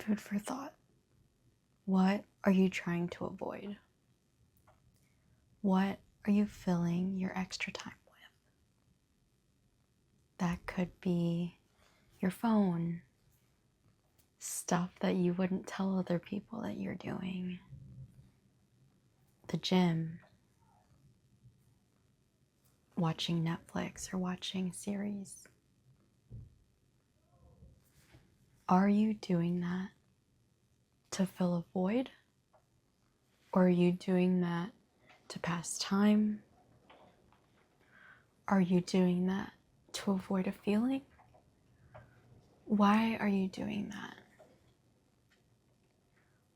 Food for thought. What are you trying to avoid? What are you filling your extra time with? That could be your phone, stuff that you wouldn't tell other people that you're doing, the gym, watching Netflix or watching a series. Are you doing that to fill a void? Or are you doing that to pass time? Are you doing that to avoid a feeling? Why are you doing that?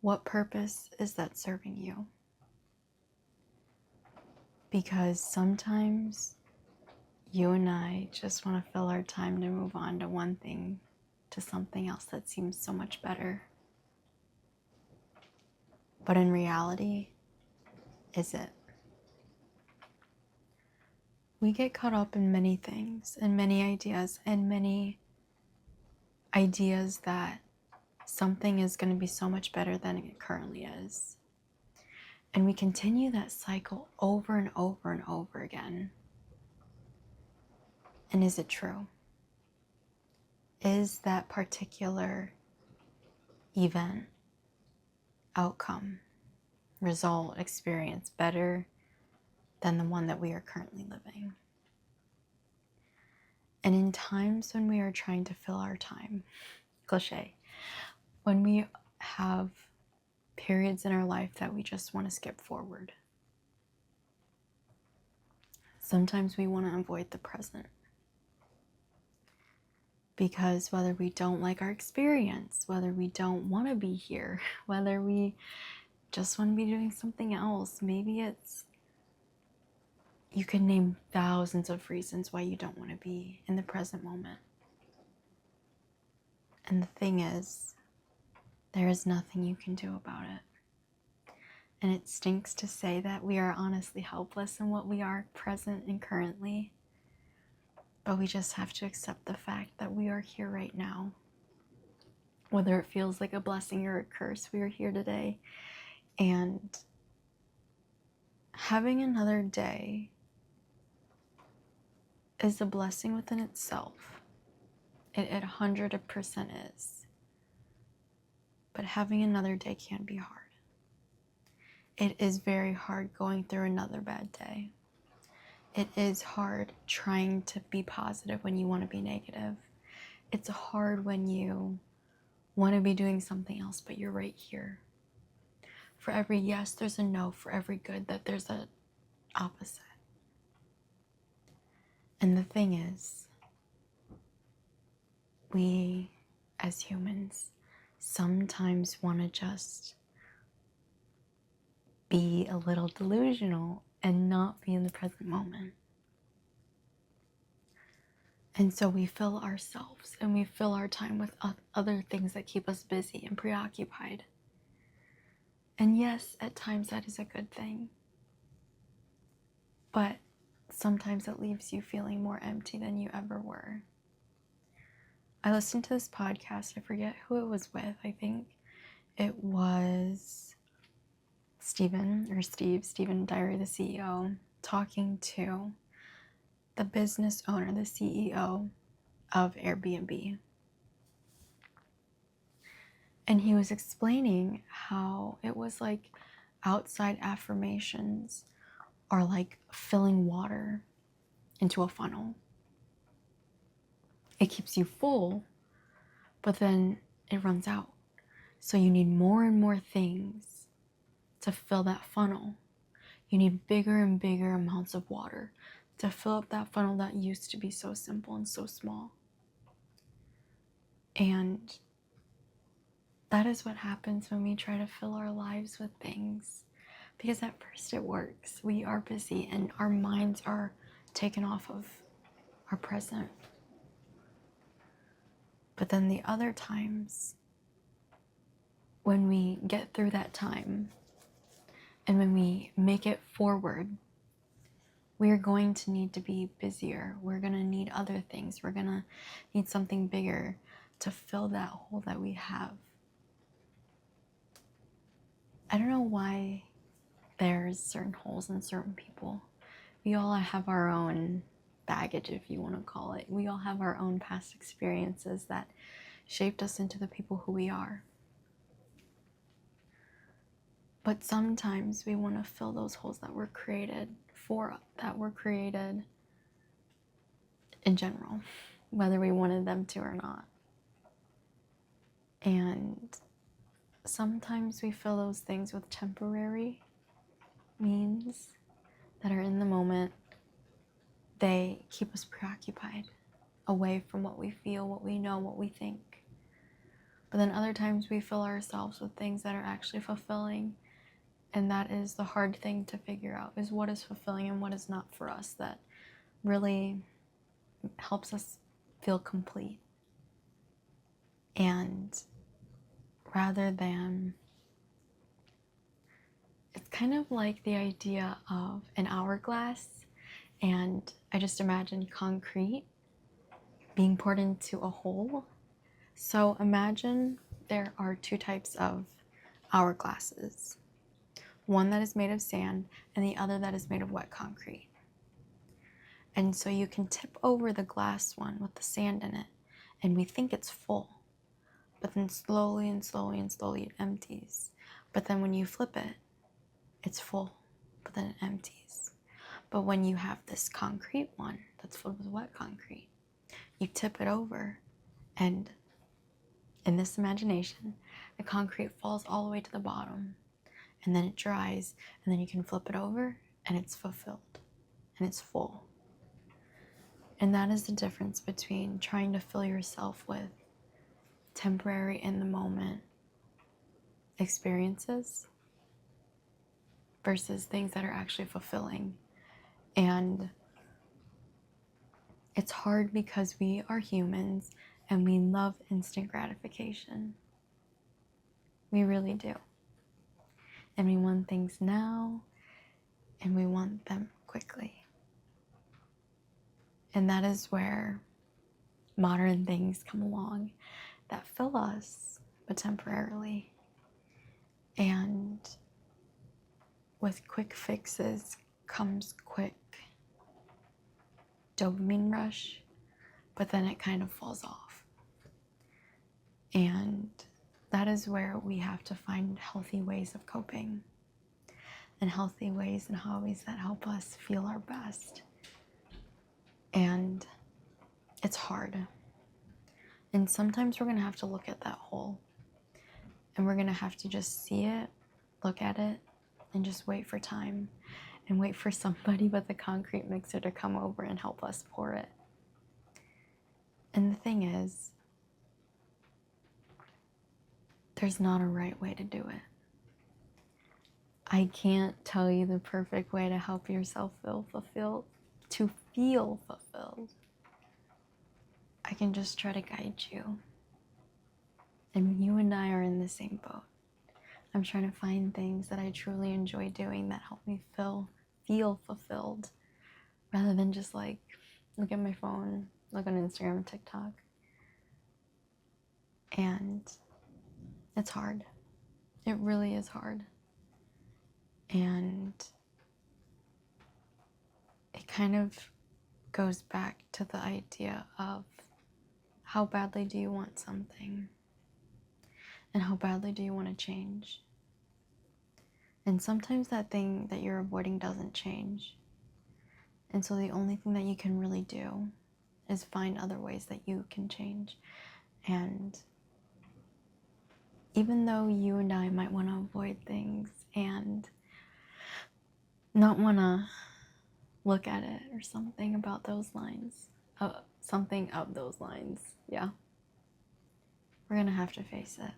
What purpose is that serving you? Because sometimes you and I just want to fill our time to move on to one thing, to something else that seems so much better. But in reality, is it? We get caught up in many things and many ideas that something is going to be so much better than it currently is. And we continue that cycle over and over and over again. And is it true? Is that particular event, outcome, result, experience better than the one that we are currently living? And in times when we are trying to fill our time, cliche, when we have periods in our life that we just want to skip forward, sometimes we want to avoid the present. Because whether we don't like our experience, whether we don't want to be here, whether we just want to be doing something else, maybe it's, you can name thousands of reasons why you don't want to be in the present moment. And the thing is, there is nothing you can do about it. And it stinks to say that we are honestly helpless in what we are present and currently. But we just have to accept the fact that we are here right now. Whether it feels like a blessing or a curse, we are here today. And having another day is a blessing within itself. It 100% is. But having another day can be hard. It is very hard going through another bad day. It is hard trying to be positive when you want to be negative. It's hard when you want to be doing something else, but you're right here. For every yes, there's a no. For every good, that there's an opposite. And the thing is, we as humans sometimes want to just be a little delusional and not be in the present moment. And so we fill ourselves and we fill our time with other things that keep us busy and preoccupied. And yes, at times that is a good thing. But sometimes it leaves you feeling more empty than you ever were. I listened to this podcast. I forget who it was with. I think it was Stephen Diary, the CEO, talking to the business owner, the CEO of Airbnb. And he was explaining how it was like outside affirmations are like filling water into a funnel. It keeps you full, but then it runs out. So you need more and more things to fill that funnel. You need bigger and bigger amounts of water to fill up that funnel that used to be so simple and so small. And that is what happens when we try to fill our lives with things. Because at first it works. We are busy and our minds are taken off of our present. But then the other times, when we get through that time and when we make it forward, we are going to need to be busier. We're going to need other things. We're going to need something bigger to fill that hole that we have. I don't know why there's certain holes in certain people. We all have our own baggage, if you want to call it. We all have our own past experiences that shaped us into the people who we are. But sometimes we want to fill those holes that were created in general, whether we wanted them to or not. And sometimes we fill those things with temporary means that are in the moment. They keep us preoccupied, away from what we feel, what we know, what we think. But then other times we fill ourselves with things that are actually fulfilling. And that is the hard thing to figure out, is what is fulfilling and what is not for us, that really helps us feel complete. And rather than, it's kind of like the idea of an hourglass, and I just imagine concrete being poured into a hole. So imagine there are two types of hourglasses. One that is made of sand and the other that is made of wet concrete. And so you can tip over the glass one with the sand in it, and we think it's full. But then slowly and slowly and slowly it empties. But then when you flip it, it's full, but then it empties. But when you have this concrete one that's filled with wet concrete, you tip it over, and in this imagination, the concrete falls all the way to the bottom, and then it dries, and then you can flip it over, and it's fulfilled, and it's full. And that is the difference between trying to fill yourself with temporary, in the moment experiences versus things that are actually fulfilling. And it's hard because we are humans and we love instant gratification. We really do. And we want things now, and we want them quickly. And that is where modern things come along that fill us, but temporarily. And with quick fixes comes quick dopamine rush, but then it kind of falls off. And that is where we have to find healthy ways of coping, and healthy ways and hobbies that help us feel our best. And it's hard. And sometimes we're gonna have to look at that hole, and we're gonna have to just see it, look at it, and just wait for time, and wait for somebody with a concrete mixer to come over and help us pour it. And the thing is, there's not a right way to do it. I can't tell you the perfect way to help yourself feel fulfilled. I can just try to guide you. And you and I are in the same boat. I'm trying to find things that I truly enjoy doing that help me feel fulfilled, rather than just like look at my phone, look on Instagram and TikTok. And it's hard. It really is hard. And it kind of goes back to the idea of how badly do you want something, and how badly do you want to change. And sometimes that thing that you're avoiding doesn't change. And so the only thing that you can really do is find other ways that you can change. And even though you and I might want to avoid things and not want to look at it or something about those lines, something of those lines, yeah, we're going to have to face it.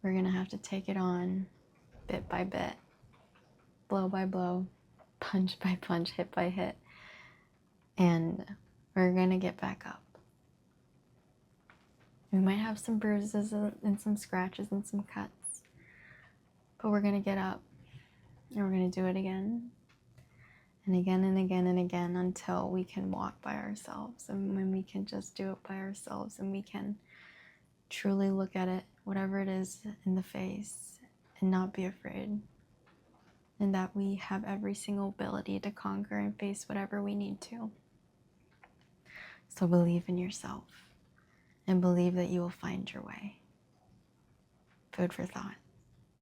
We're going to have to take it on bit by bit, blow by blow, punch by punch, hit by hit, and we're going to get back up. We might have some bruises and some scratches and some cuts, but we're going to get up, and we're going to do it again and again and again and again until we can walk by ourselves. And when we can just do it by ourselves and we can truly look at it, whatever it is, in the face and not be afraid, and that we have every single ability to conquer and face whatever we need to. So believe in yourself and believe that you will find your way. Food for thought.